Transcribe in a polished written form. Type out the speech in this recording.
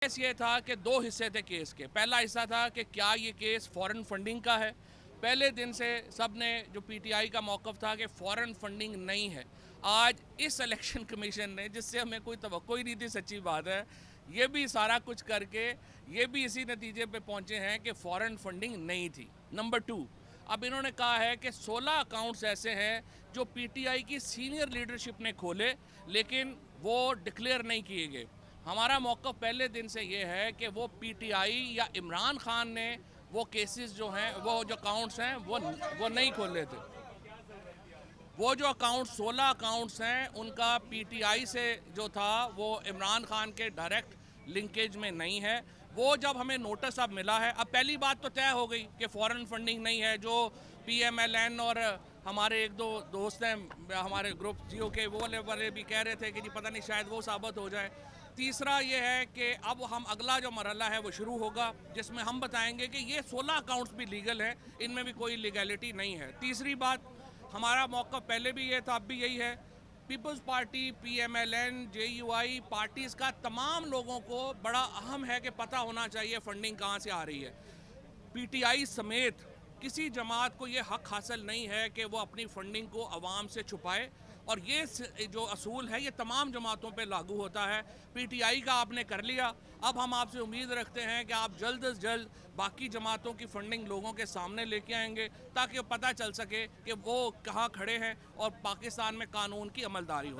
Case ये था कि दो हिस्से थे केस के। पहला हिस्सा था कि क्या ये केस फॉरेन फंडिंग का है। पहले दिन से सब ने जो पीटीआई का मौक़िफ़ था कि फॉरेन फंडिंग नहीं है। आज इस इलेक्शन कमीशन ने, जिससे हमें कोई तवक्को ही नहीं थी, सच्ची बात है, ये भी सारा कुछ करके ये भी इसी नतीजे पे पहुंचे हैं कि फॉरेन फंडिंग नहीं थी। नंबर 2, अब इन्होंने कहा है कि 16 अकाउंट्स ऐसे हैं जो पीटीआई की सीनियर लीडरशिप ने खोले लेकिन वो डिक्लेयर नहीं किए गए। हमारा मौक़िफ़ पहले दिन से ये है कि वो पीटीआई या इमरान खान ने वो केसेस जो हैं, वो जो अकाउंट्स हैं, वो नहीं खोले थे। वो जो अकाउंट्स 16 अकाउंट्स हैं उनका पीटीआई से जो था वो इमरान खान के डायरेक्ट लिंकेज में नहीं है। वो जब हमें नोटिस अब मिला है, अब पहली बात तो तय हो गई कि फ़ॉरेन फंडिंग नहीं है। जो पीएमएलएन और हमारे एक दो दोस्त हैं हमारे ग्रुप जियो के, वो वाले भी कह रहे थे कि जी पता नहीं शायद वो साबित हो जाए। तीसरा ये है कि अब हम अगला जो मरहला है वो शुरू होगा जिसमें हम बताएंगे कि ये 16 अकाउंट्स भी लीगल हैं, इनमें भी कोई लीगैलिटी नहीं है। तीसरी बात, हमारा मौक़िफ़ पहले भी ये था, अब भी यही है, people's party, PMLN, JUI parties का तमाम लोगों को बड़ा अहम है कि पता होना चाहिए फ़ंडिंग कहाँ से आ रही है। पीटीआई समेत किसी जमात को ये हक हासिल नहीं है कि वो अपनी फ़ंडिंग को अवाम से छुपाए, और ये जो असूल है ये तमाम जमातों पे लागू होता है। पीटीआई का आपने कर लिया, अब हम आपसे उम्मीद रखते हैं कि आप जल्द से जल्द बाकी जमातों की फ़ंडिंग लोगों के सामने लेके आएंगे ताकि पता चल सके कि वो कहाँ खड़े हैं और पाकिस्तान में कानून की अमलदारी हो।